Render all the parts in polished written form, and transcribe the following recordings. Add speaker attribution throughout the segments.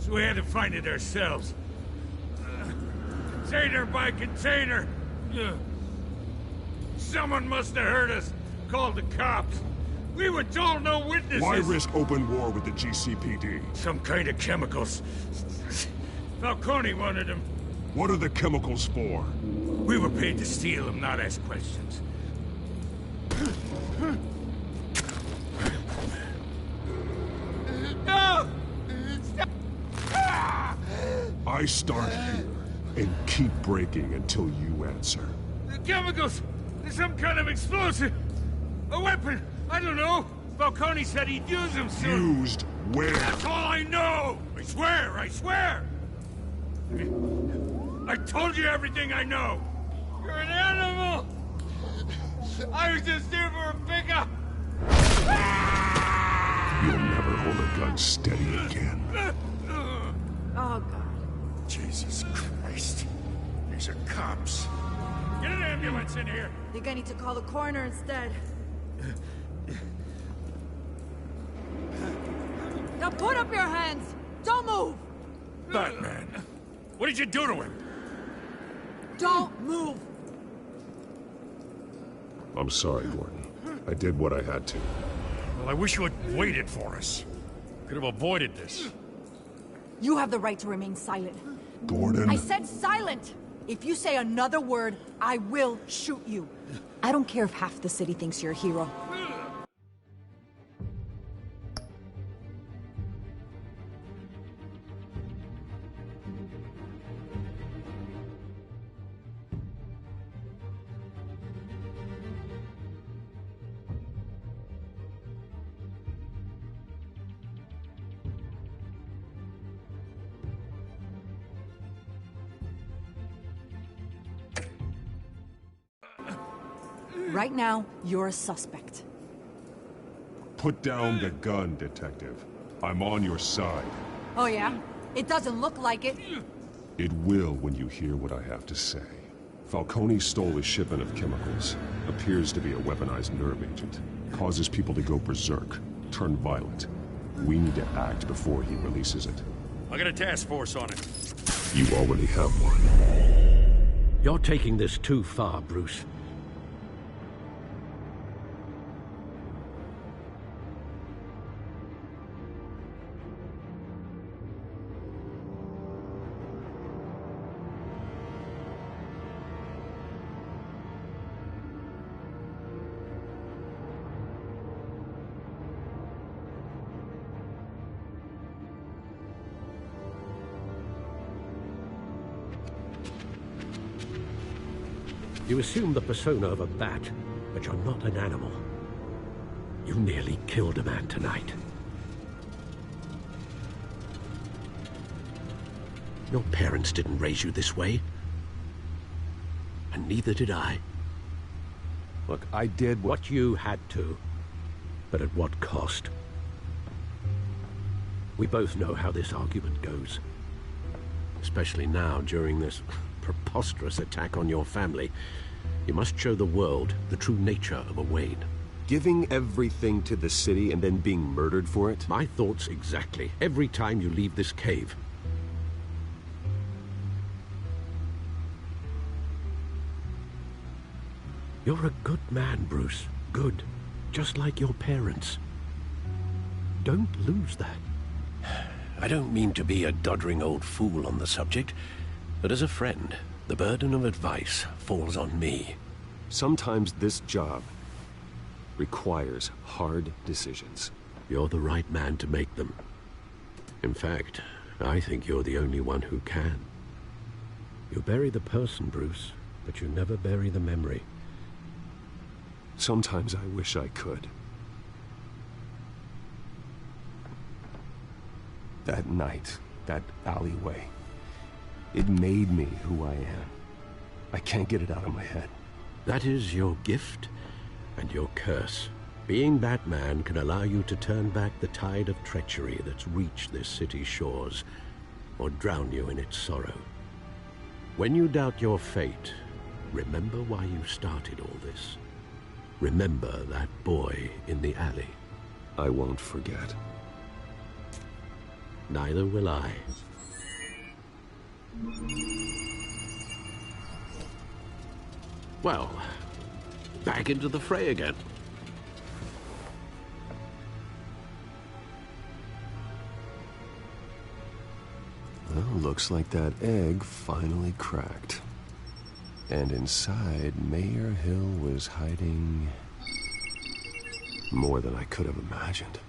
Speaker 1: so we had to find it ourselves. Container by container. Someone must have heard us, called the cops. We were told no witnesses.
Speaker 2: Why risk open war with the GCPD?
Speaker 1: Some kind of chemicals. Falcone wanted them.
Speaker 2: What are the chemicals for?
Speaker 1: We were paid to steal them, not ask questions. No!
Speaker 2: I start here and keep breaking until you answer.
Speaker 1: The chemicals! There's some kind of explosive! A weapon! I don't know! Falcone said he'd use them soon!
Speaker 2: Used where?
Speaker 1: That's all I know! I swear! I swear! I told you everything I know! You're an animal! I was just here for a pickup!
Speaker 2: You'll never hold a gun steady again.
Speaker 3: Oh, God.
Speaker 1: Jesus Christ. These are cops. Get an ambulance in here!
Speaker 3: Think I need to call the coroner instead. Now put up your hands! Don't move!
Speaker 1: Batman, what did you do to him?
Speaker 3: Don't move!
Speaker 2: I'm sorry, Gordon. I did what I had to.
Speaker 4: Well, I wish you had waited for us. Could have avoided this.
Speaker 3: You have the right to remain silent.
Speaker 2: Gordon?
Speaker 3: I said silent! If you say another word, I will shoot you. I don't care if half the city thinks you're a hero. Right now, you're a suspect.
Speaker 2: Put down the gun, Detective. I'm on your side.
Speaker 3: Oh yeah? It doesn't look like it.
Speaker 2: It will when you hear what I have to say. Falcone stole a shipment of chemicals. Appears to be a weaponized nerve agent. Causes people to go berserk, turn violent. We need to act before he releases it.
Speaker 4: I got a task force on it.
Speaker 2: You already have one.
Speaker 5: You're taking this too far, Bruce. You assume the persona of a bat, but you're not an animal. You nearly killed a man tonight. Your parents didn't raise you this way. And neither did I.
Speaker 6: Look, I did
Speaker 5: what you had to, but at what cost? We both know how this argument goes. Especially now, during this preposterous attack on your family. You must show the world the true nature of a Wayne.
Speaker 6: Giving everything to the city and then being murdered for it?
Speaker 5: My thoughts exactly. Every time you leave this cave. You're a good man, Bruce. Good. Just like your parents. Don't lose that. I don't mean to be a doddering old fool on the subject, but as a friend, the burden of advice falls on me.
Speaker 6: Sometimes this job requires hard decisions.
Speaker 5: You're the right man to make them. In fact, I think you're the only one who can. You bury the person, Bruce, but you never bury the memory.
Speaker 6: Sometimes I wish I could. That night, that alleyway, it made me who I am. I can't get it out of my head.
Speaker 5: That is your gift and your curse. Being Batman can allow you to turn back the tide of treachery that's reached this city's shores, or drown you in its sorrow. When you doubt your fate, remember why you started all this. Remember that boy in the alley.
Speaker 6: I won't forget.
Speaker 5: Neither will I. Well, back into the fray again.
Speaker 6: Well, looks like that egg finally cracked. And inside, Mayor Hill was hiding more than I could have imagined.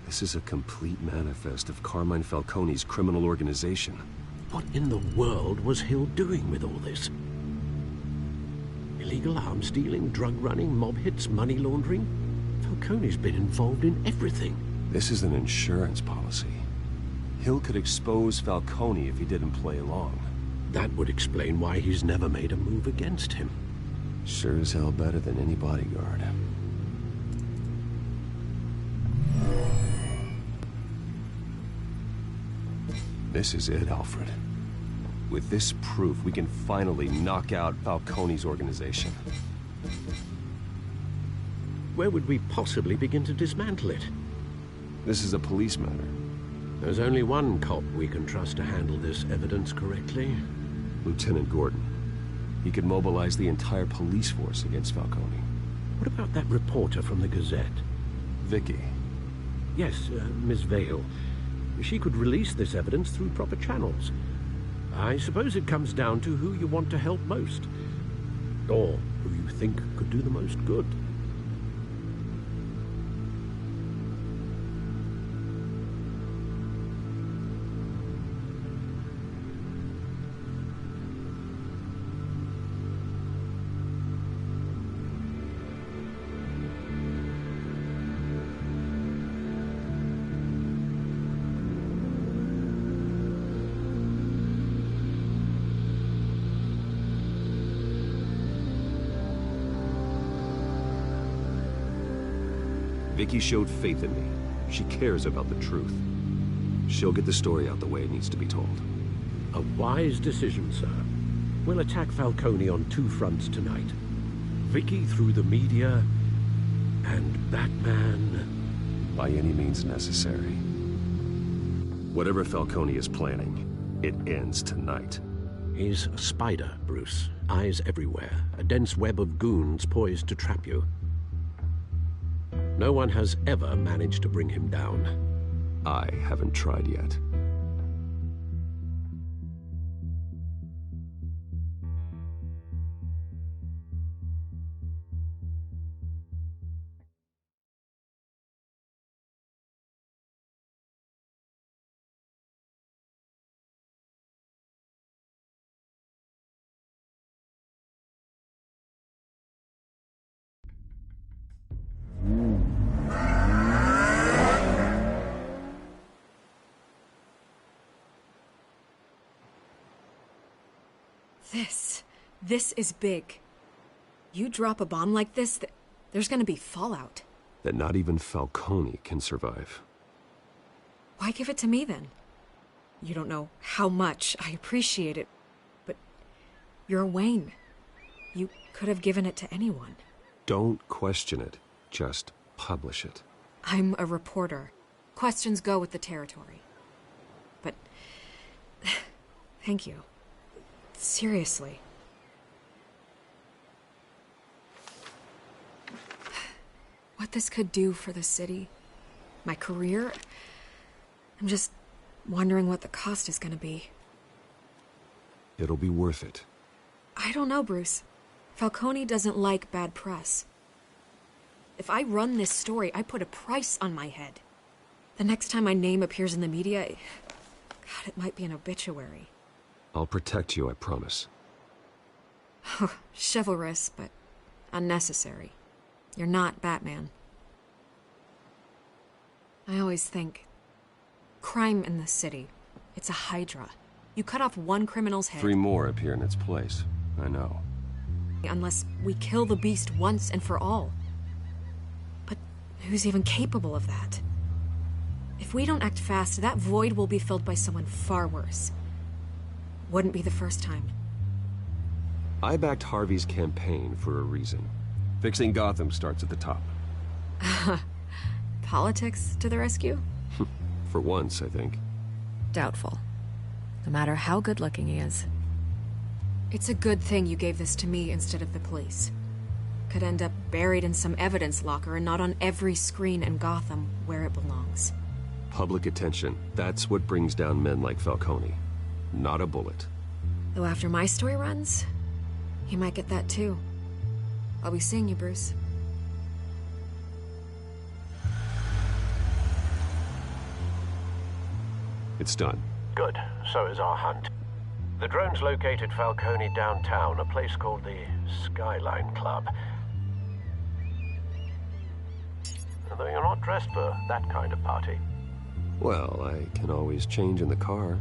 Speaker 6: This is a complete manifest of Carmine Falcone's criminal organization.
Speaker 5: What in the world was Hill doing with all this? Illegal arms dealing, drug running, mob hits, money laundering? Falcone's been involved in everything.
Speaker 6: This is an insurance policy. Hill could expose Falcone if he didn't play along.
Speaker 5: That would explain why he's never made a move against him.
Speaker 6: Sure as hell better than any bodyguard. This is it, Alfred. With this proof, we can finally knock out Falcone's organization.
Speaker 5: Where would we possibly begin to dismantle it?
Speaker 6: This is a police matter.
Speaker 5: There's only one cop we can trust to handle this evidence correctly.
Speaker 6: Lieutenant Gordon. He could mobilize the entire police force against Falcone.
Speaker 5: What about that reporter from the Gazette?
Speaker 6: Vicky.
Speaker 5: Yes, Miss Vale. She could release this evidence through proper channels. I suppose it comes down to who you want to help most. Or who you think could do the most good.
Speaker 6: Vicky showed faith in me. She cares about the truth. She'll get the story out the way it needs to be told.
Speaker 5: A wise decision, sir. We'll attack Falcone on two fronts tonight. Vicky through the media, and Batman...
Speaker 6: by any means necessary. Whatever Falcone is planning, it ends tonight.
Speaker 5: He's a spider, Bruce. Eyes everywhere. A dense web of goons poised to trap you. No one has ever managed to bring him down.
Speaker 6: I haven't tried yet.
Speaker 7: This is big. You drop a bomb like this, there's gonna be fallout.
Speaker 6: That not even Falcone can survive.
Speaker 7: Why give it to me then? You don't know how much I appreciate it, but you're Wayne. You could have given it to anyone.
Speaker 6: Don't question it. Just publish it.
Speaker 7: I'm a reporter. Questions go with the territory. But... thank you. Seriously. What this could do for the city, my career, I'm just wondering what the cost is gonna be.
Speaker 6: It'll be worth it.
Speaker 7: I don't know, Bruce. Falcone doesn't like bad press. If I run this story, I put a price on my head. The next time my name appears in the media, God, it might be an obituary.
Speaker 6: I'll protect you, I promise.
Speaker 7: Chivalrous, but unnecessary. You're not Batman. I always think, crime in the city, it's a hydra. You cut off one criminal's head...
Speaker 6: 3 more appear in its place. I know.
Speaker 7: Unless we kill the beast once and for all. But who's even capable of that? If we don't act fast, that void will be filled by someone far worse. Wouldn't be the first time.
Speaker 6: I backed Harvey's campaign for a reason. Fixing Gotham starts at the top.
Speaker 7: Politics to the rescue?
Speaker 6: For once, I think.
Speaker 7: Doubtful. No matter how good-looking he is. It's a good thing you gave this to me instead of the police. Could end up buried in some evidence locker and not on every screen in Gotham where it belongs.
Speaker 6: Public attention. That's what brings down men like Falcone. Not a bullet.
Speaker 7: Though after my story runs, he might get that too. I'll be seeing you, Bruce.
Speaker 6: It's done.
Speaker 5: Good. So is our hunt. The drone's located Falcone downtown, a place called the Skyline Club. Although you're not dressed for that kind of party.
Speaker 6: Well, I can always change in the car.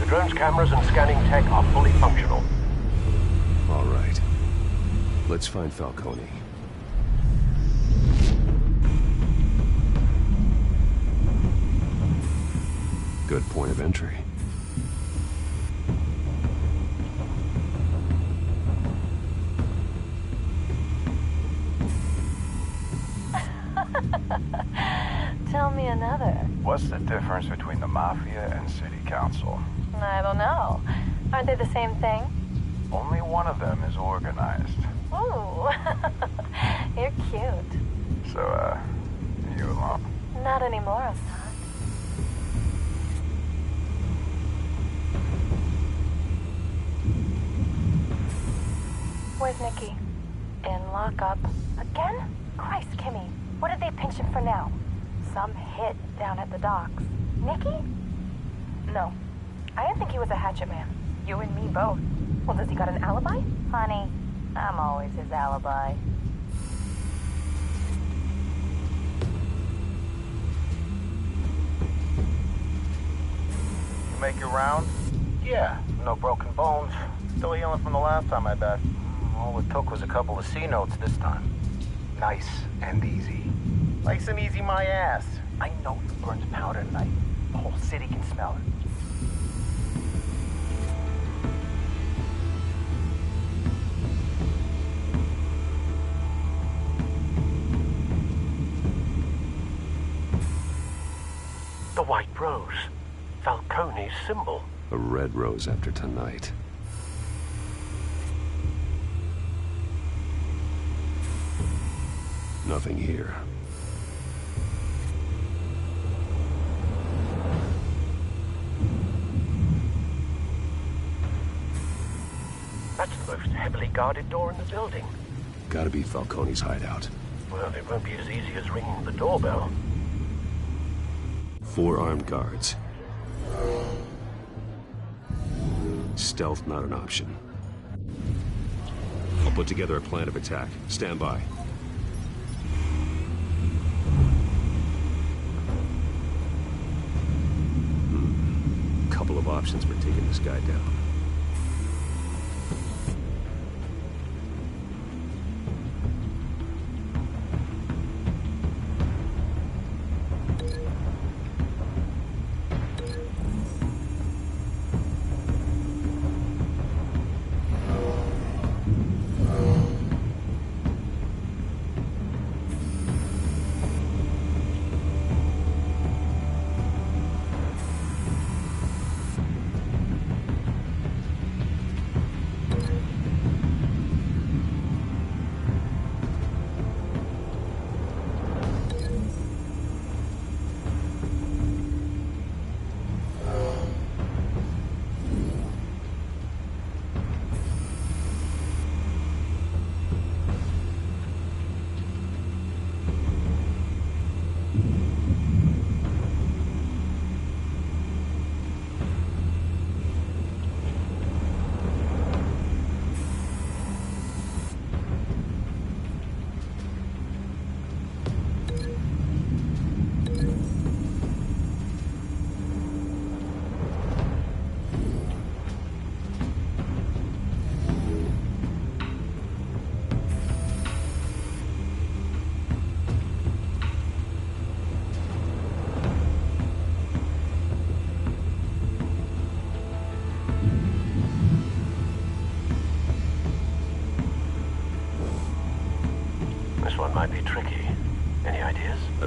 Speaker 5: Drone's cameras and scanning tech are fully functional.
Speaker 6: All right. Let's find Falcone. Good point of entry.
Speaker 8: Tell me another.
Speaker 9: What's the difference between the Mafia and City Council?
Speaker 8: I don't know. Aren't they the same thing?
Speaker 9: Only one of them is organized.
Speaker 8: Ooh, you're cute.
Speaker 9: So, you alone?
Speaker 8: Not anymore, Assad. Where's Nikki? In lockup. Again? Christ, Kimmy. What did they pinch him for now? Some hit down at the docks. Nikki? No. I didn't think he was a hatchet man. You and me both. Well, does he got an alibi? Honey, I'm always his alibi.
Speaker 9: You make your round?
Speaker 10: Yeah, no broken bones. Still healing from the last time, I bet. All it took was a couple of C notes this time. Nice and easy. Nice and easy my ass. I know you burned powder tonight. The whole city can smell it.
Speaker 5: The White Rose. Falcone's symbol.
Speaker 6: A red rose after tonight. Nothing here.
Speaker 5: That's the most heavily guarded door in the building.
Speaker 6: Gotta be Falcone's hideout.
Speaker 5: Well, it won't be as easy as ringing the doorbell.
Speaker 6: 4 armed guards. Stealth not an option. I'll put together a plan of attack. Stand by. Couple of options for taking this guy down.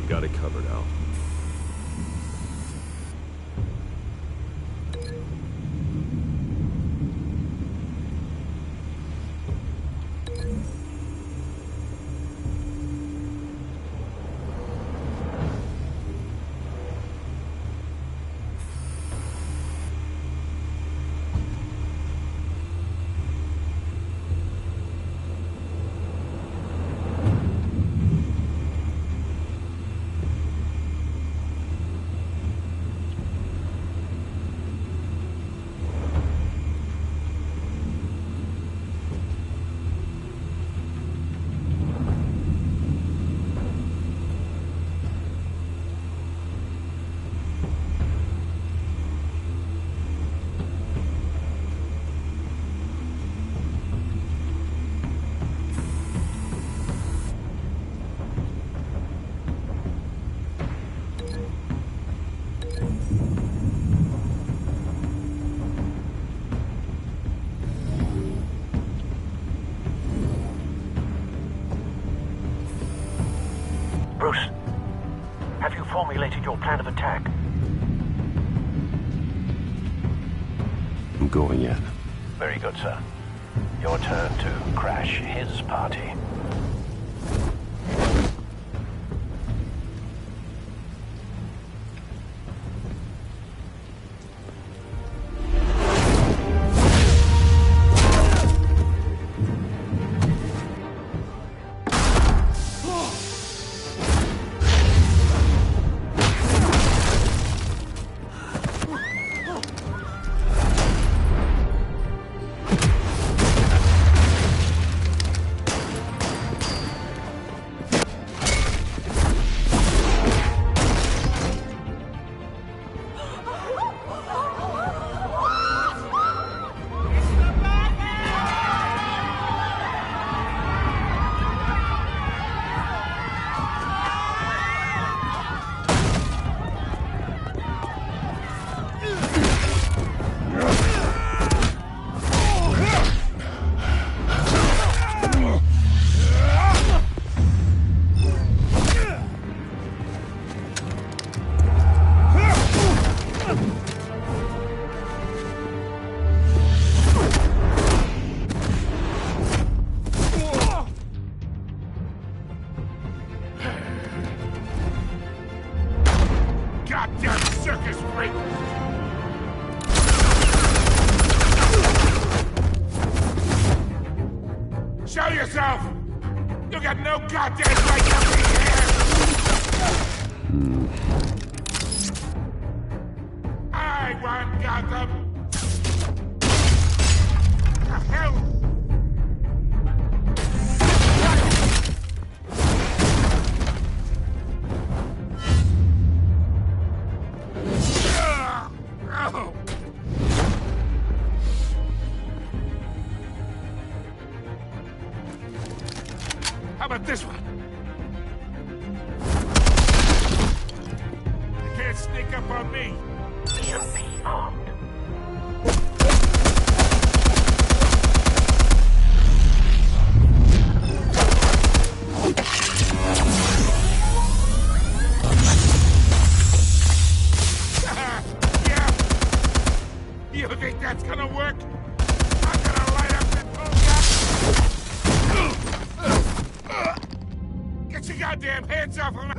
Speaker 2: I've got it covered, Al.
Speaker 5: Bruce, have you formulated your plan of attack?
Speaker 6: I'm going in.
Speaker 5: Very good, sir. Your turn to crash his party.
Speaker 1: Goddamn circus freak! Show yourself! You got no goddamn right to be here! I want Gotham! The hell? How about this one? You can't sneak up on me.
Speaker 5: EMP armed.
Speaker 1: Yeah. You think that's gonna work? I'm gonna light up that whole Get your goddamn hands off of me!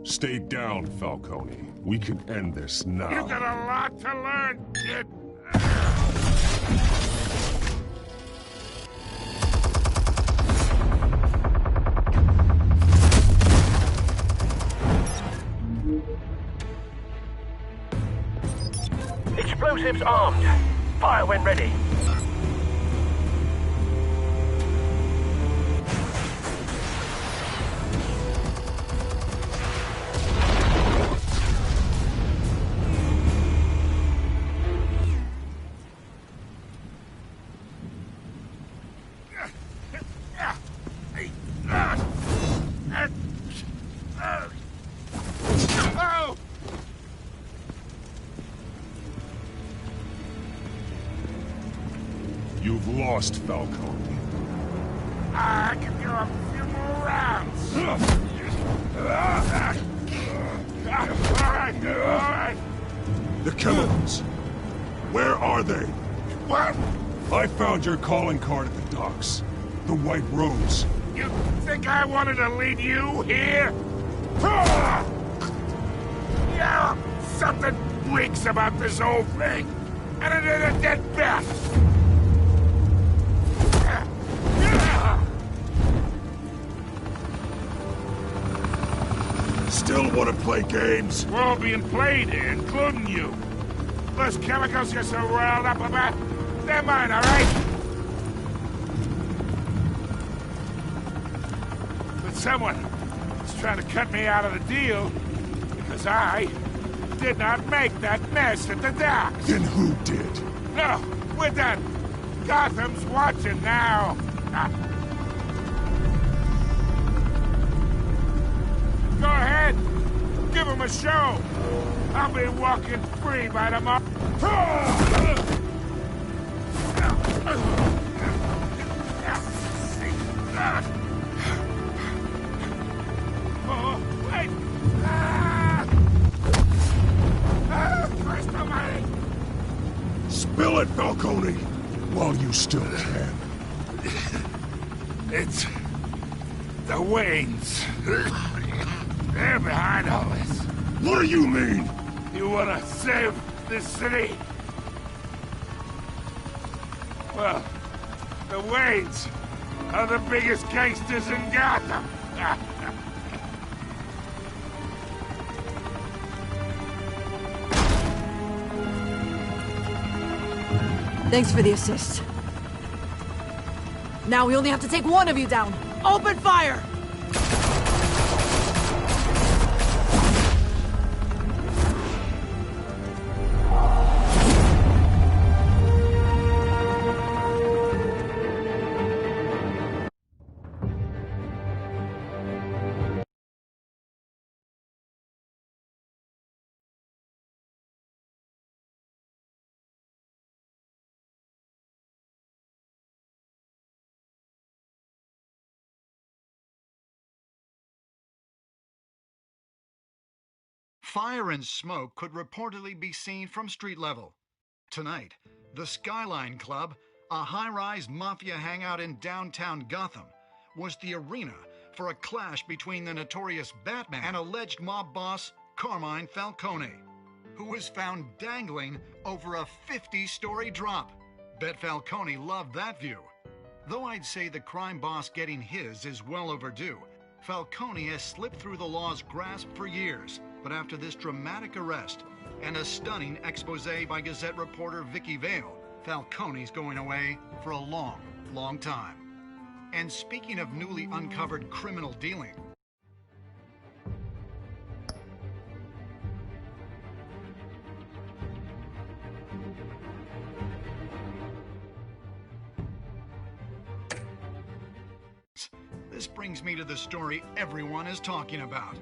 Speaker 2: Stay down, Falcone. We can end this now.
Speaker 1: You got a lot to learn, kid.
Speaker 5: Explosives armed. Fire when ready.
Speaker 2: You've lost, Falcone.
Speaker 1: I can go a few more rounds. All right.
Speaker 2: The chemicals. Where are they?
Speaker 1: What?
Speaker 2: I found your calling card at the docks. The White Rose.
Speaker 1: You think I wanted to lead you here? Yeah, something reeks about this whole thing. And it is a dead bat.
Speaker 2: Still want to play games?
Speaker 1: We're all being played here, including you. Those chemicals you're so riled up about, they're mine, all right? But someone is trying to cut me out of the deal because I did not make that mess at the docks.
Speaker 2: Then who did?
Speaker 1: No, we're done. Gotham's watching now. Go ahead. Give him a show. I'll be walking free by tomorrow. Oh, wait. Christ almighty.
Speaker 2: Spill it, Falcone, while you still can.
Speaker 1: It's the Waynes. They're behind all this.
Speaker 2: What do you mean?
Speaker 1: You wanna save this city? Well, the Waynes are the biggest gangsters in Gotham.
Speaker 3: Thanks for the assist. Now we only have to take one of you down. Open fire!
Speaker 11: Fire and smoke could reportedly be seen from street level. Tonight, the Skyline Club, a high-rise mafia hangout in downtown Gotham, was the arena for a clash between the notorious Batman and alleged mob boss Carmine Falcone, who was found dangling over a 50-story drop. Bet Falcone loved that view. Though I'd say the crime boss getting his is well overdue, Falcone has slipped through the law's grasp for years. But after this dramatic arrest and a stunning expose by Gazette reporter Vicky Vale, Falcone's going away for a long, long time. And speaking of newly uncovered criminal dealing, this brings me to the story everyone is talking about.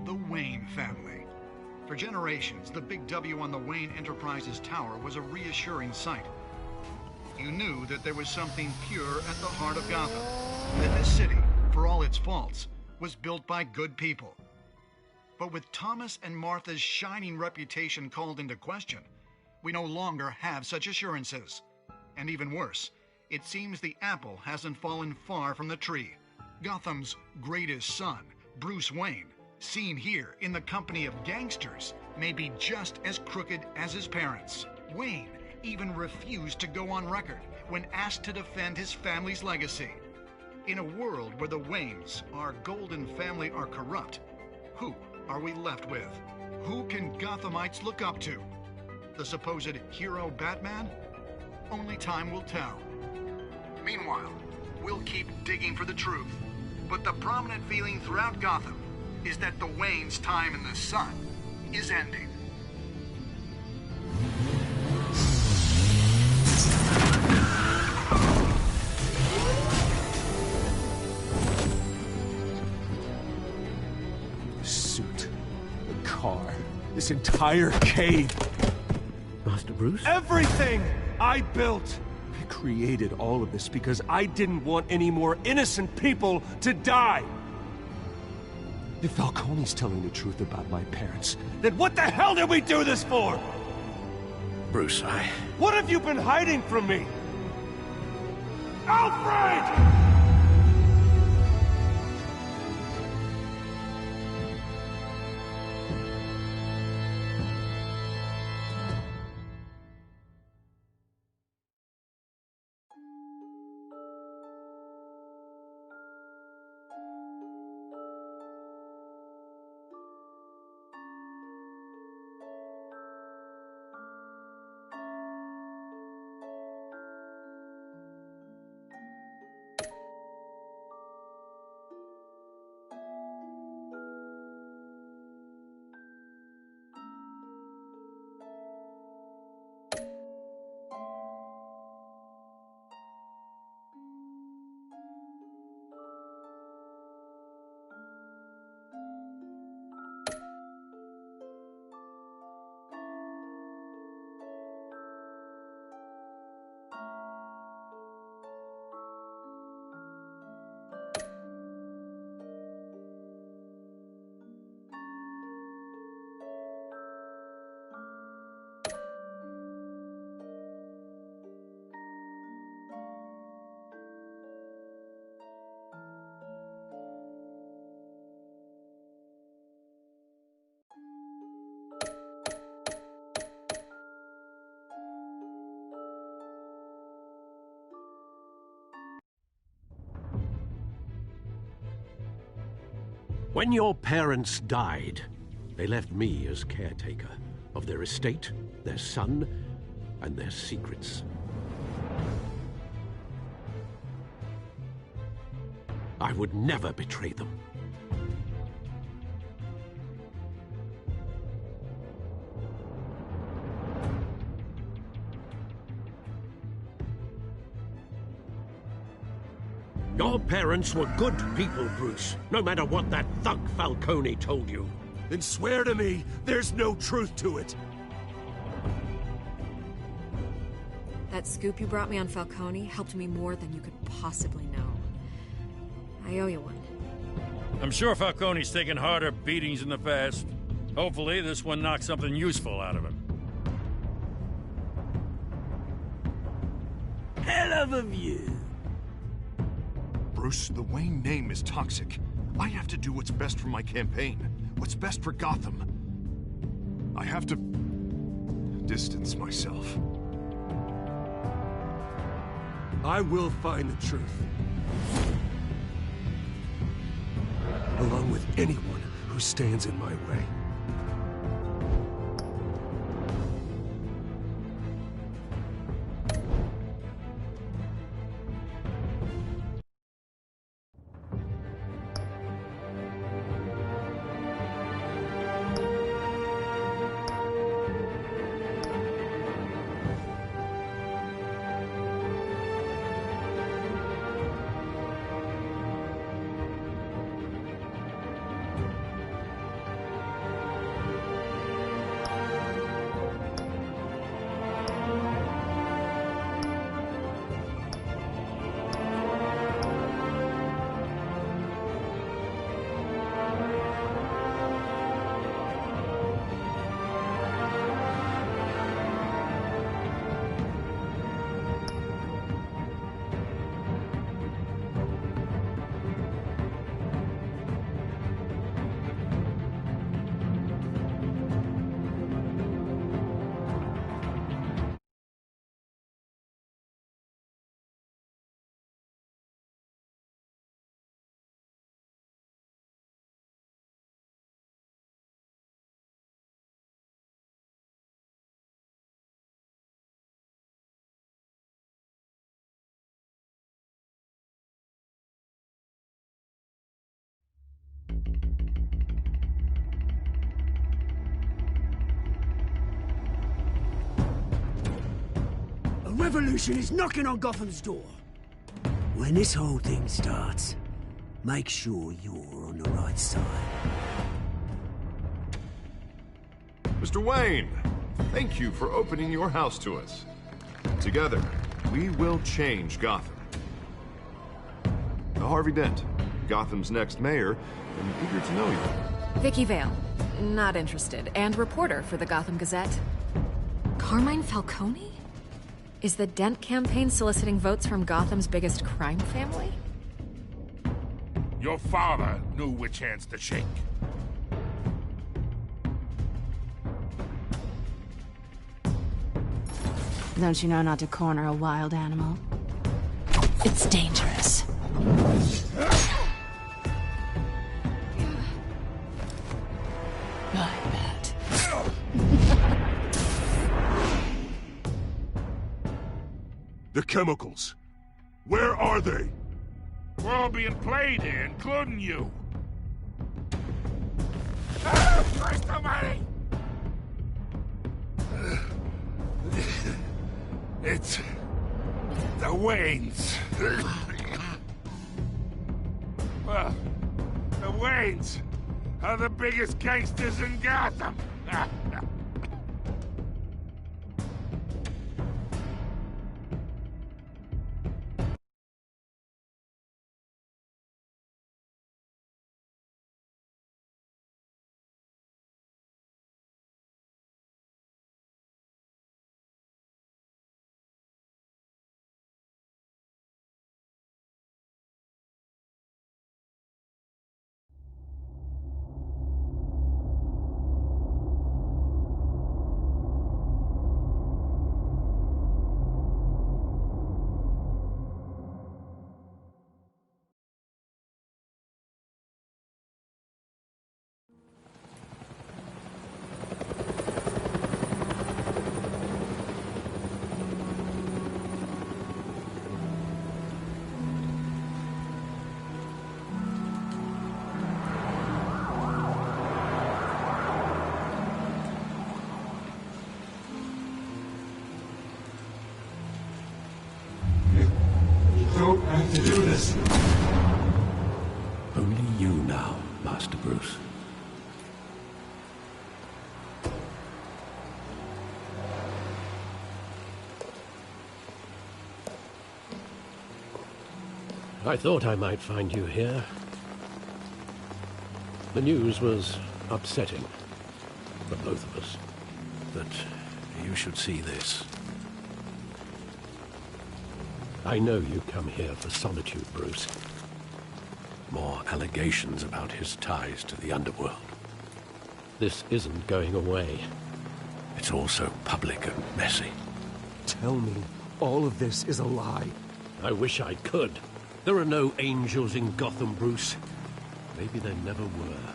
Speaker 11: The Wayne family. For generations, the big W on the Wayne Enterprises tower was a reassuring sight. You knew that there was something pure at the heart of Gotham, that this city, for all its faults, was built by good people. But with Thomas and Martha's shining reputation called into question, we no longer have such assurances. And even worse, it seems the apple hasn't fallen far from the tree. Gotham's greatest son, Bruce Wayne, seen here in the company of gangsters, may be just as crooked as his parents. Wayne even refused to go on record when asked to defend his family's legacy. In a world where the Waynes, our golden family, are corrupt, who are we left with? Who can Gothamites look up to? The supposed hero Batman? Only time will tell. Meanwhile, we'll keep digging for the truth. But the prominent feeling throughout Gotham is that the Waynes' time in the sun is ending.
Speaker 12: The suit, the car, this entire cave.
Speaker 5: Master Bruce?
Speaker 12: Everything I built created all of this because I didn't want any more innocent people to die. If Falcone's telling the truth about my parents, then what the hell did we do this for?
Speaker 5: Bruce,
Speaker 12: What have you been hiding from me? Alfred!
Speaker 5: When your parents died, they left me as caretaker of their estate, their son, and their secrets. I would never betray them. Your parents were good people, Bruce, no matter what that thug Falcone told you.
Speaker 12: Then swear to me there's no truth to it.
Speaker 7: That scoop you brought me on Falcone helped me more than you could possibly know. I owe you one.
Speaker 4: I'm sure Falcone's taken harder beatings in the past. Hopefully, this one knocks something useful out of him.
Speaker 13: Hell of a view.
Speaker 14: Bruce, the Wayne name is toxic. I have to do what's best for my campaign. What's best for Gotham. I have to distance myself.
Speaker 12: I will find the truth. Along with anyone who stands in my way.
Speaker 13: Revolution is knocking on Gotham's door. When this whole thing starts, make sure you're on the right side.
Speaker 14: Mr. Wayne, thank you for opening your house to us. Together, We will change Gotham. Harvey Dent, Gotham's next mayor, and eager to know you.
Speaker 15: Vicky Vale. Not interested. And reporter for the Gotham Gazette.
Speaker 7: Carmine Falcone? Is the Dent campaign soliciting votes from Gotham's biggest crime family?
Speaker 1: Your father knew which hands to shake.
Speaker 16: Don't you know not to corner a wild animal? It's dangerous. I bet.
Speaker 2: The chemicals. Where are they?
Speaker 1: We're all being played here, including you. Christ almighty! It's... the Waynes. Well, the Waynes are the biggest gangsters in Gotham.
Speaker 12: don't have to do this.
Speaker 5: Only you now, Master Bruce. I thought I might find you here. The news was upsetting for both of us, but you should see this. I know you come here for solitude, Bruce. More allegations about his ties to the underworld. This isn't going away. It's all so public and messy.
Speaker 12: Tell me, all of this is a lie.
Speaker 5: I wish I could. There are no angels in Gotham, Bruce. Maybe there never were.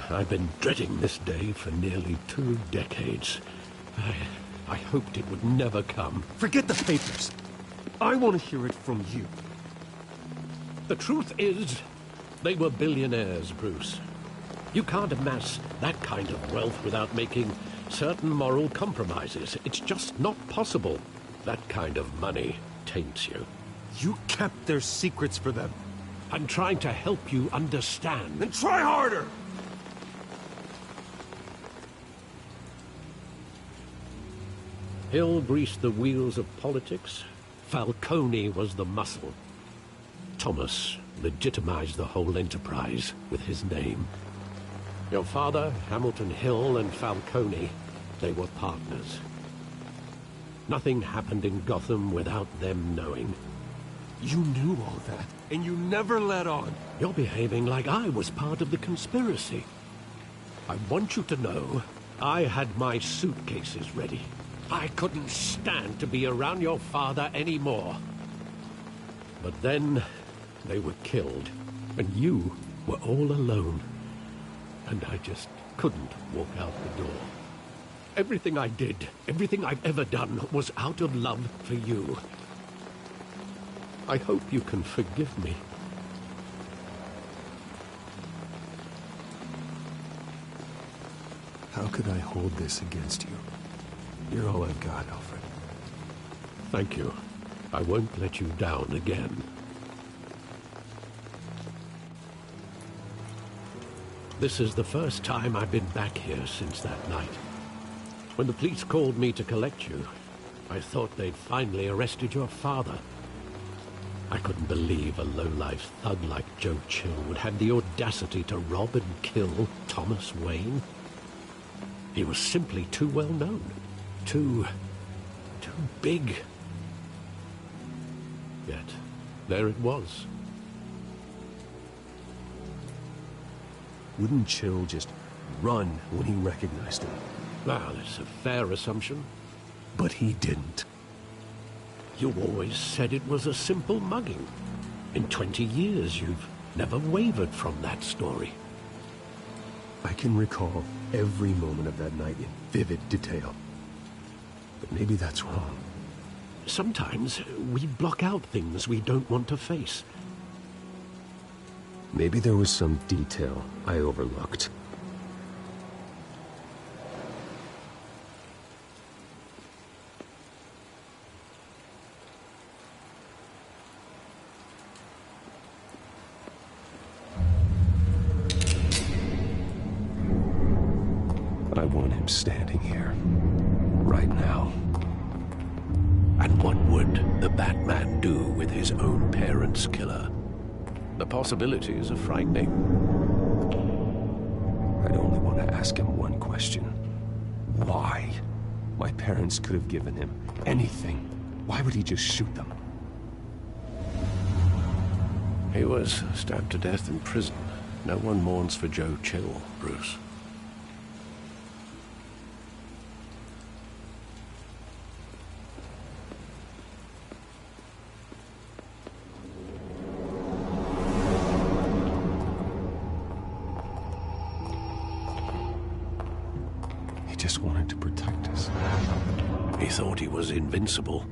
Speaker 5: I've been dreading this day for nearly 2 decades. I hoped it would never come.
Speaker 12: Forget the papers. I want to hear it from you.
Speaker 5: The truth is, they were billionaires, Bruce. You can't amass that kind of wealth without making certain moral compromises. It's just not possible. That kind of money taints you.
Speaker 12: You kept their secrets for them.
Speaker 5: I'm trying to help you understand.
Speaker 12: Then try harder!
Speaker 5: Hill greased the wheels of politics. Falcone was the muscle. Thomas legitimized the whole enterprise with his name. Your father, Hamilton Hill, and Falcone, they were partners. Nothing happened in Gotham without them knowing.
Speaker 12: You knew all that, and you never let on.
Speaker 5: You're behaving like I was part of the conspiracy. I want you to know, I had my suitcases ready. I couldn't stand to be around your father anymore. But then, they were killed, and you were all alone. And I just couldn't walk out the door. Everything I did, everything I've ever done, was out of love for you. I hope you can forgive me.
Speaker 6: How could I hold this against you? You're all I've got, Alfred.
Speaker 5: Thank you. I won't let you down again. This is the first time I've been back here since that night. When the police called me to collect you, I thought they'd finally arrested your father. I couldn't believe a low-life thug like Joe Chill would have the audacity to rob and kill Thomas Wayne. He was simply too well known. Too big. Yet, there it was.
Speaker 6: Wouldn't Chill just run when he recognized him?
Speaker 5: Well, it's a fair assumption.
Speaker 6: But he didn't.
Speaker 5: You always said it was a simple mugging. In 20 years, you've never wavered from that story.
Speaker 6: I can recall every moment of that night in vivid detail. But maybe that's wrong.
Speaker 5: Sometimes we block out things we don't want to face.
Speaker 6: Maybe there was some detail I overlooked. I want him standing here, right now.
Speaker 5: And what would the Batman do with his own parents' killer? The possibilities are frightening.
Speaker 6: I'd only want to ask him one question. Why? My parents could have given him anything. Why would he just shoot them?
Speaker 5: He was stabbed to death in prison. No one mourns for Joe Chill, Bruce.
Speaker 6: Just wanted to protect us.
Speaker 5: He thought he was invincible.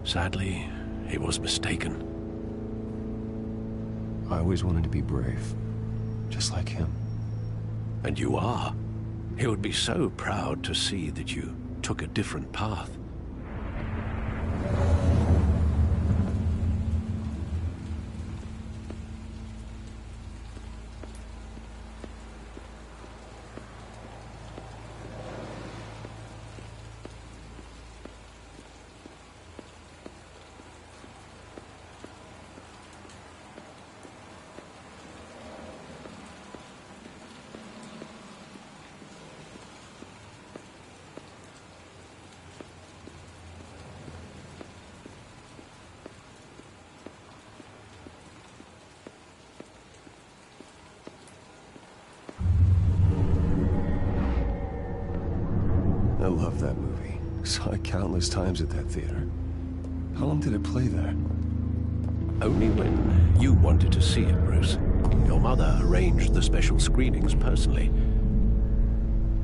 Speaker 5: Sadly, he was mistaken.
Speaker 6: I always wanted to be brave, just like him.
Speaker 5: And you are. He would be so proud to see that you took a different path.
Speaker 6: I love that movie. Saw it countless times at that theater. How long did it play there?
Speaker 5: Only when you wanted to see it, Bruce. Your mother arranged the special screenings personally.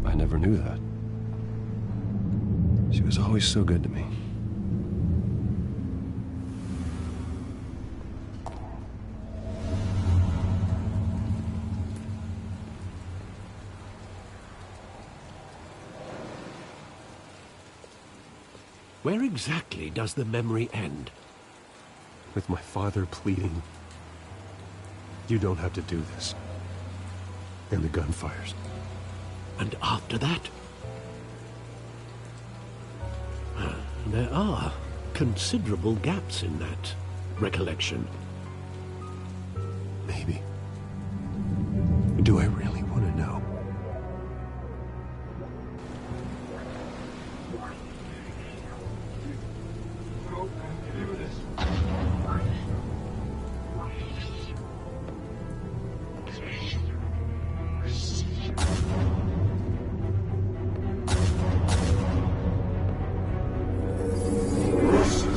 Speaker 6: I never knew that. She was always so good to me.
Speaker 5: Where exactly does the memory end?
Speaker 6: With my father pleading, "You don't have to do this." And the gunfires.
Speaker 5: And after that? There are considerable gaps in that recollection.
Speaker 6: Maybe. Do I really want to know?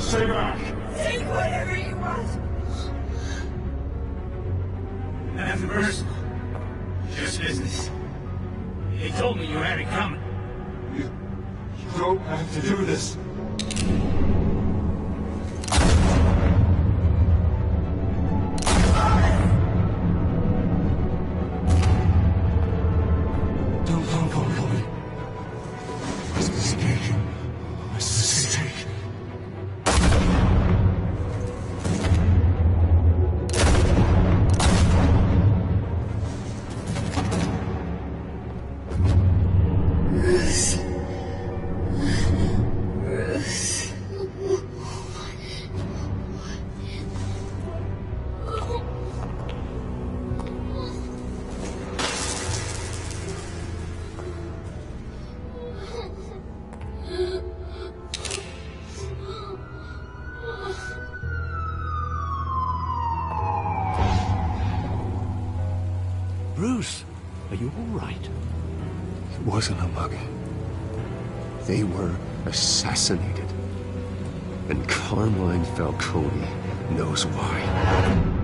Speaker 1: Stay back!
Speaker 17: Take whatever you want!
Speaker 1: Nothing personal. Just business. He told me you had it coming. You don't have to do this. Don't kill me. It's a mistake. It's a mistake.
Speaker 5: Bruce, are you all right?
Speaker 6: It wasn't a mugging. They were assassinated. And Carmine Falcone knows why.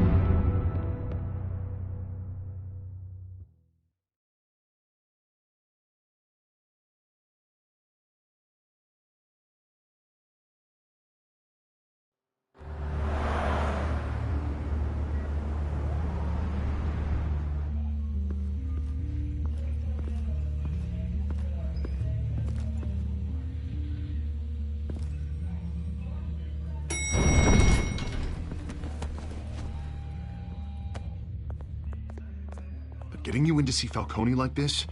Speaker 14: Getting you in to see Falcone like this?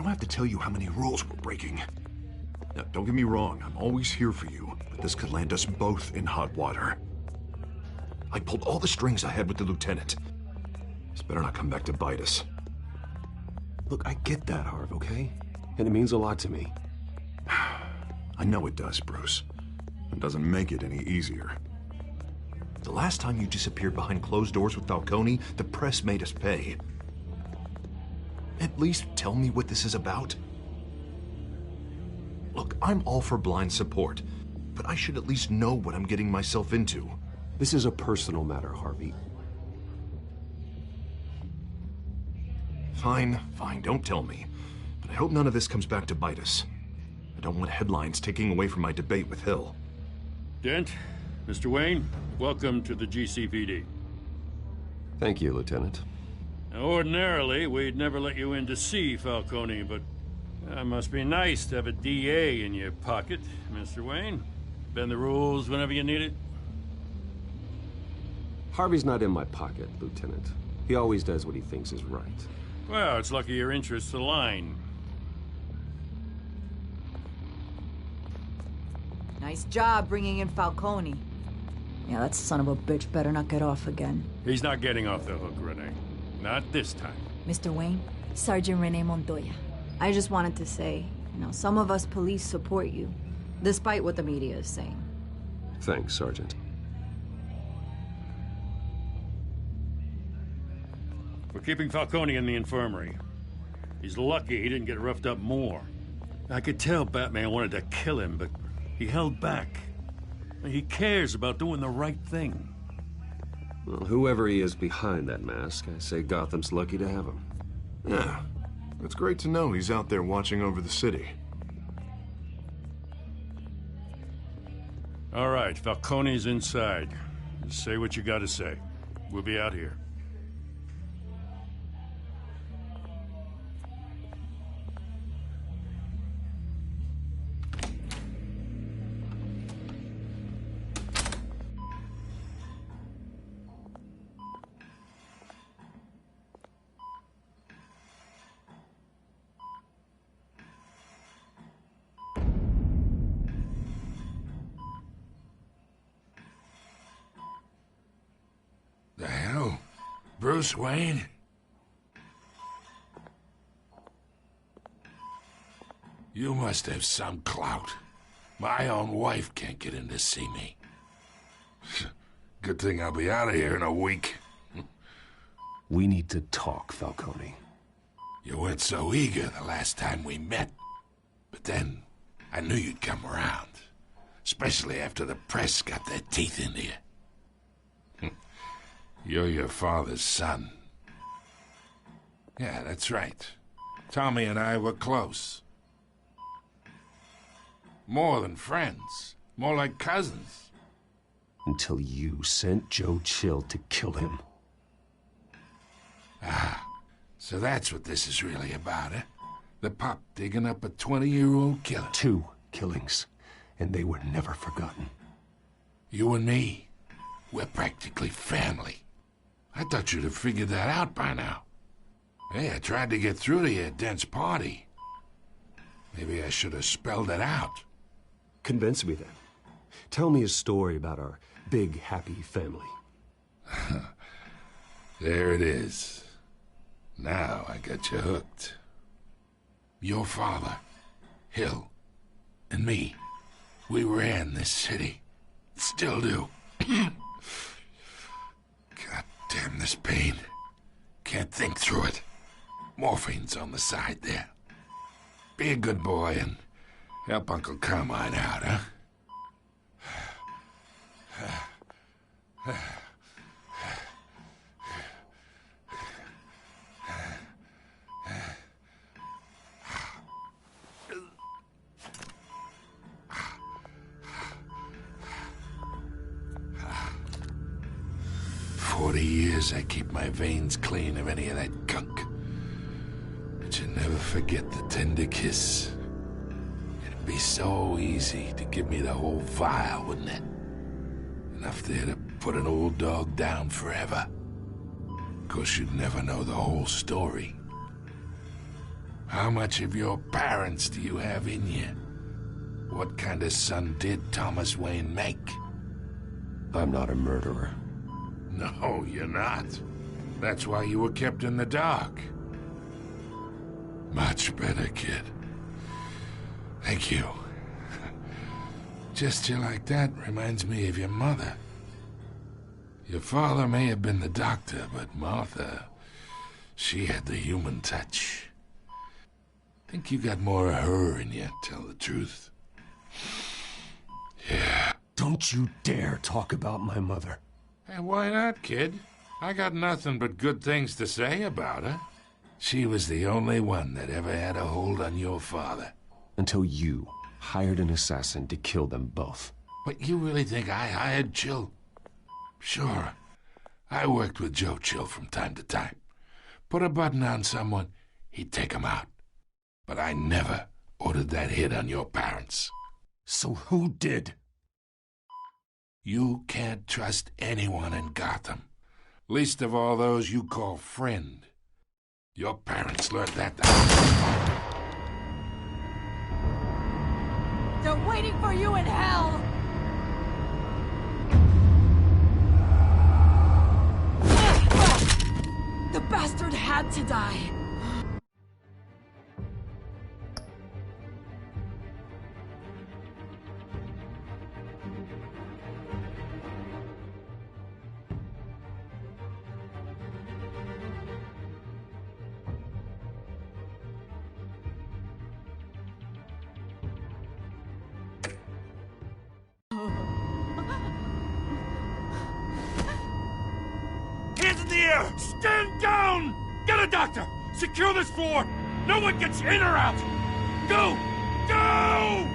Speaker 14: have to tell you how many rules we're breaking. Now, don't get me wrong, I'm always here for you, but this could land us both in hot water. I pulled all the strings I had with the lieutenant. This better not come back to bite us.
Speaker 6: Look, I get that, Harv, okay? And it means a lot to me.
Speaker 14: I know it does, Bruce. It doesn't make it any easier. The last time you disappeared behind closed doors with Falcone, the press made us pay. At least tell me what this is about. Look, I'm all for blind support, but I should at least know what I'm getting myself into.
Speaker 6: This is a personal matter, Harvey.
Speaker 14: Fine, don't tell me. But I hope none of this comes back to bite us. I don't want headlines taking away from my debate with Hill.
Speaker 4: Dent, Mr. Wayne, welcome to the GCPD.
Speaker 6: Thank you, Lieutenant.
Speaker 4: Now, ordinarily, we'd never let you in to see Falcone, but it must be nice to have a DA in your pocket, Mr. Wayne. Bend the rules whenever you need it.
Speaker 6: Harvey's not in my pocket, Lieutenant. He always does what he thinks is right.
Speaker 4: Well, it's lucky your interests align.
Speaker 3: Nice job bringing in Falcone. Yeah, that son of a bitch better not get off again.
Speaker 4: He's not getting off the hook, Renee. Not this time.
Speaker 3: Mr. Wayne, Sergeant Renee Montoya. I just wanted to say, some of us police support you, despite what the media is saying.
Speaker 6: Thanks, Sergeant.
Speaker 4: We're keeping Falcone in the infirmary. He's lucky he didn't get roughed up more. I could tell Batman wanted to kill him, but he held back. He cares about doing the right thing.
Speaker 6: Well, whoever he is behind that mask, I say Gotham's lucky to have him.
Speaker 14: Yeah, it's great to know he's out there watching over the city.
Speaker 4: All right, Falcone's inside. Just say what you gotta say. We'll be out here.
Speaker 1: The hell? Bruce Wayne? You must have some clout. My own wife can't get in to see me. Good thing I'll be out of here in a week.
Speaker 6: We need to talk, Falcone.
Speaker 1: You weren't so eager the last time we met. But then, I knew you'd come around. Especially after the press got their teeth into you. You're your father's son. Yeah, that's right. Tommy and I were close. More than friends. More like cousins.
Speaker 6: Until you sent Joe Chill to kill him.
Speaker 1: Ah, so that's what this is really about, eh? The pup digging up a 20-year-old killer.
Speaker 6: 2 killings, and they were never forgotten.
Speaker 1: You and me, we're practically family. I thought you'd have figured that out by now. Hey, I tried to get through to you at Dent's party. Maybe I should have spelled it out.
Speaker 6: Convince me then. Tell me a story about our big, happy family.
Speaker 1: There it is. Now I got you hooked. Your father, Hill, and me, we ran this city. Still do. God damn this pain. Can't think through it. Morphine's on the side there. Be a good boy and help Uncle Carmine out, huh? I keep my veins clean of any of that gunk. But you never forget the tender kiss. It'd be so easy to give me the whole vial, wouldn't it? Enough there to put an old dog down forever. Of course, you'd never know the whole story. How much of your parents do you have in you? What kind of son did Thomas Wayne make?
Speaker 6: I'm not a murderer.
Speaker 1: No, you're not. That's why you were kept in the dark. Much better, kid. Thank you. Gesture like that reminds me of your mother. Your father may have been the doctor, but Martha, she had the human touch. Think you got more of her in you, tell the truth. Yeah.
Speaker 12: Don't you dare talk about my mother.
Speaker 1: Hey, why not, kid? I got nothing but good things to say about her. She was the only one that ever had a hold on your father.
Speaker 6: Until you hired an assassin to kill them both.
Speaker 1: But you really think I hired Chill? Sure. I worked with Joe Chill from time to time. Put a button on someone, he'd take him out. But I never ordered that hit on your parents.
Speaker 12: So who did?
Speaker 1: You can't trust anyone in Gotham. Least of all those you call friend. Your parents learned that.
Speaker 17: They're waiting for you in hell! The bastard had to die.
Speaker 4: Hands in the air! Stand down! Get a doctor! Secure this floor! No one gets in or out! Go! Go!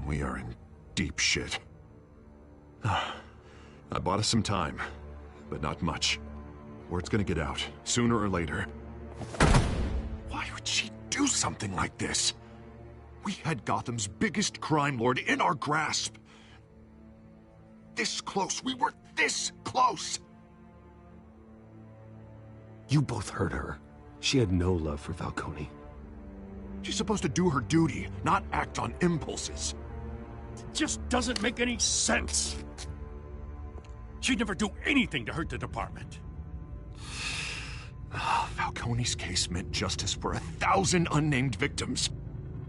Speaker 14: We are in deep shit. I bought us some time, but not much. Word's gonna get out, sooner or later. Why would she do something like this? We had Gotham's biggest crime lord in our grasp. This close, we were this close!
Speaker 6: You both hurt her. She had no love for Falcone.
Speaker 14: She's supposed to do her duty, not act on impulses.
Speaker 4: It just doesn't make any sense. She'd never do anything to hurt the department.
Speaker 14: Falcone's case meant justice for 1,000 unnamed victims.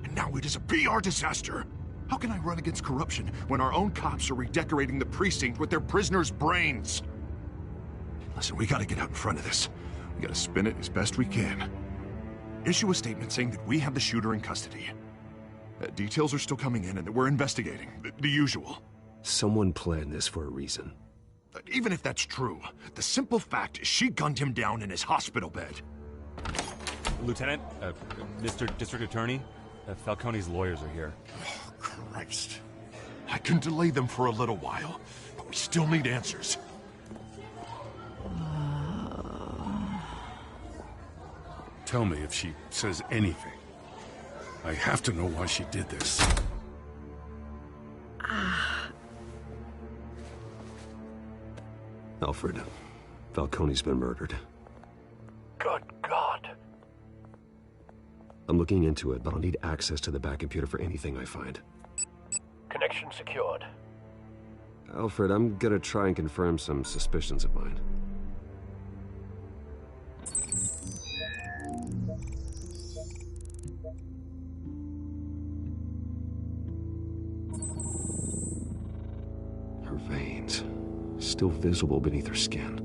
Speaker 14: And now it is a PR disaster. How can I run against corruption when our own cops are redecorating the precinct with their prisoners' brains? Listen, we gotta get out in front of this. We gotta spin it as best we can. Issue a statement saying that we have the shooter in custody. Details are still coming in and that we're investigating. The usual.
Speaker 6: Someone planned this for a reason.
Speaker 14: Even if that's true, the simple fact is she gunned him down in his hospital bed.
Speaker 18: Lieutenant, Mr. District Attorney, Falcone's lawyers are here.
Speaker 14: Oh, Christ. I can delay them for a little while, but we still need answers.
Speaker 4: Tell me if she says anything. I have to know why she did this.
Speaker 6: Alfred, Falcone's been murdered.
Speaker 10: Good God.
Speaker 6: I'm looking into it, but I'll need access to the back computer for anything I find.
Speaker 10: Connection secured.
Speaker 6: Alfred, I'm gonna try and confirm some suspicions of mine. Her veins, still visible beneath her skin.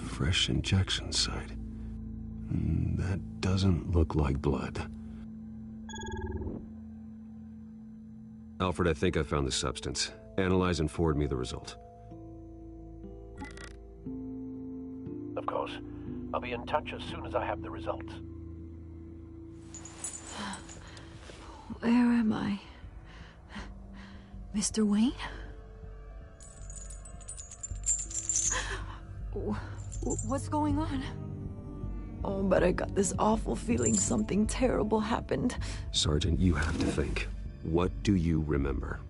Speaker 6: Fresh injection site. That doesn't look like blood. Alfred, I think I found the substance. Analyze and forward me the result.
Speaker 10: Of course. I'll be
Speaker 5: be in touch as soon as I have the results.
Speaker 3: Where am I? Mr. Wayne? What's going on? Oh, but I got this awful feeling something terrible happened.
Speaker 6: Sergeant, you have to think. What do you remember?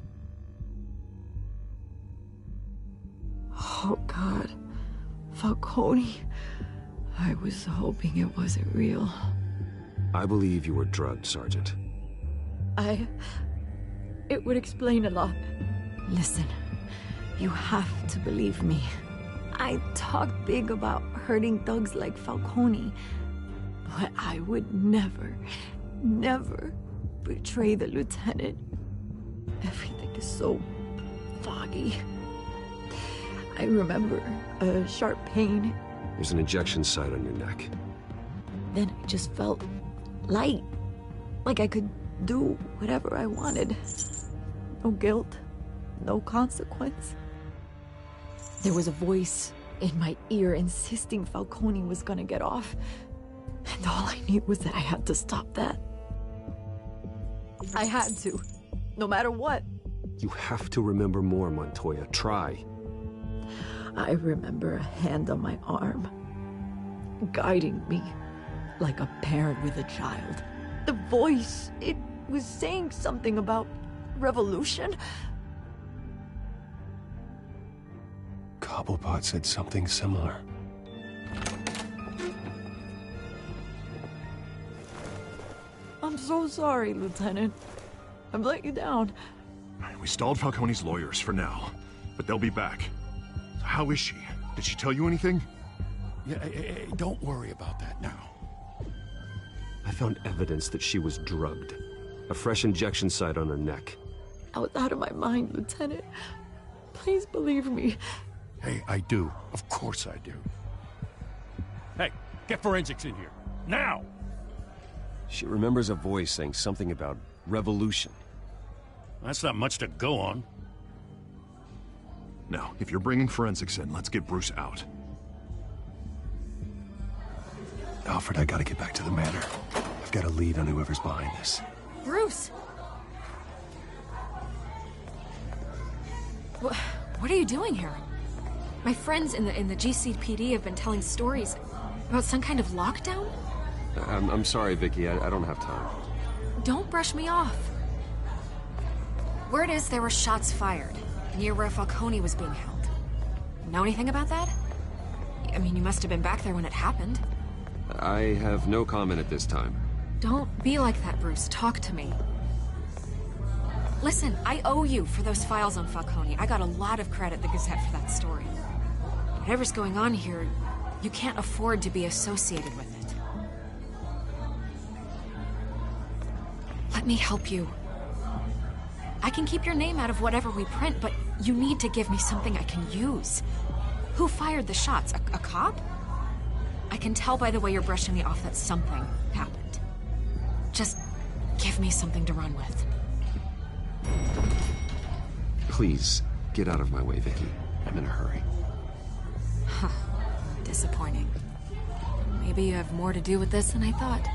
Speaker 3: Oh, God. Falcone. I was hoping it wasn't real.
Speaker 6: I believe you were drugged, Sergeant.
Speaker 3: It would explain a lot. Listen, you have to believe me. I talked big about hurting thugs like Falcone, but I would never betray the lieutenant. Everything is so foggy. I remember a sharp pain.
Speaker 6: There's an injection site on your neck.
Speaker 3: Then I just felt light, like I could do whatever I wanted. No guilt, no consequence. There was a voice in my ear insisting Falcone was gonna get off. And all I knew was that I had to stop that. I had to, no matter what.
Speaker 6: You have to remember more, Montoya. Try.
Speaker 3: I remember a hand on my arm, guiding me like a parent with a child. The voice, it was saying something about revolution.
Speaker 6: Cobblepot said something similar.
Speaker 3: I'm so sorry, Lieutenant. I've let you down.
Speaker 14: We stalled Falcone's lawyers for now, but they'll be back. So how is she? Did she tell you anything?
Speaker 1: Yeah, don't worry about that now.
Speaker 6: I found evidence that she was drugged. A fresh injection site on her neck.
Speaker 3: I was out of my mind, Lieutenant. Please believe me.
Speaker 1: Hey, I do. Of course I do.
Speaker 4: Hey, get forensics in here. Now!
Speaker 6: She remembers a voice saying something about revolution.
Speaker 4: That's not much to go on.
Speaker 14: Now, if you're bringing forensics in, let's get Bruce out.
Speaker 6: Alfred, I gotta get back to the manor. I've got a lead on whoever's behind this.
Speaker 7: Bruce! What are you doing here? My friends in the GCPD have been telling stories about some kind of lockdown?
Speaker 6: I'm sorry, Vicky. I don't have time.
Speaker 7: Don't brush me off. Word is there were shots fired near where Falcone was being held. Know anything about that? I mean, you must have been back there when it happened.
Speaker 6: I have no comment at this time.
Speaker 7: Don't be like that, Bruce. Talk to me. Listen, I owe you for those files on Falcone. I got a lot of credit at the Gazette for that story. Whatever's going on here, you can't afford to be associated with it. Let me help you. I can keep your name out of whatever we print, but you need to give me something I can use. Who fired the shots? A cop? I can tell by the way you're brushing me off that something happened. Just give me something to run with.
Speaker 6: Please, get out of my way, Vicky. I'm in a hurry.
Speaker 7: Huh. Disappointing. Maybe you have more to do with this than I thought.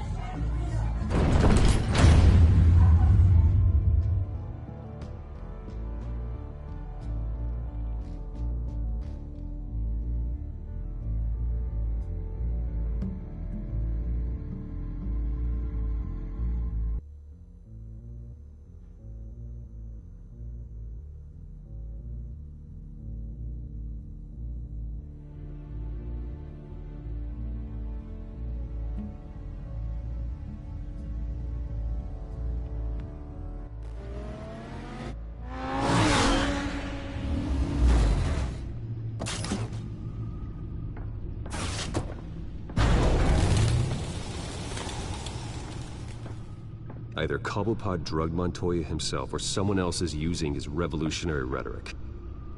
Speaker 6: Either Cobblepot drugged Montoya himself, or someone else is using his revolutionary rhetoric.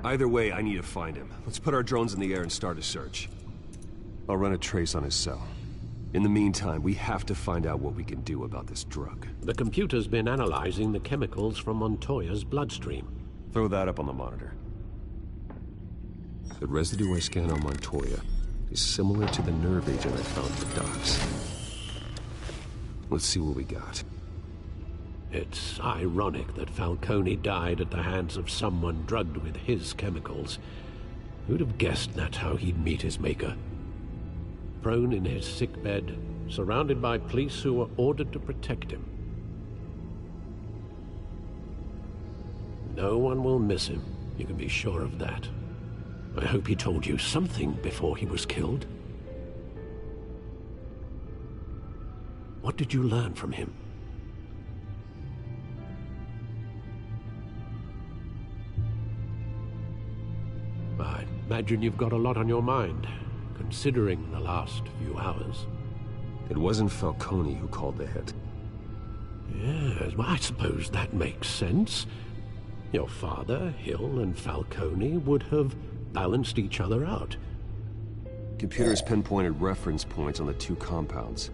Speaker 6: Either way, I need to find him. Let's put our drones in the air and start a search. I'll run a trace on his cell. In the meantime, we have to find out what we can do about this drug.
Speaker 5: The computer's been analyzing the chemicals from Montoya's bloodstream.
Speaker 6: Throw that up on the monitor. The residue I scan on Montoya is similar to the nerve agent I found at the docks. Let's see what we got.
Speaker 5: It's ironic that Falcone died at the hands of someone drugged with his chemicals. Who'd have guessed that's how he'd meet his maker? Prone in his sickbed, surrounded by police who were ordered to protect him. No one will miss him, you can be sure of that. I hope he told you something before he was killed. What did you learn from him? I imagine you've got a lot on your mind, considering the last few hours.
Speaker 6: It wasn't Falcone who called the hit.
Speaker 5: Yes, well, I suppose that makes sense. Your father, Hill, and Falcone would have balanced each other out.
Speaker 6: Computers pinpointed reference points on the two compounds.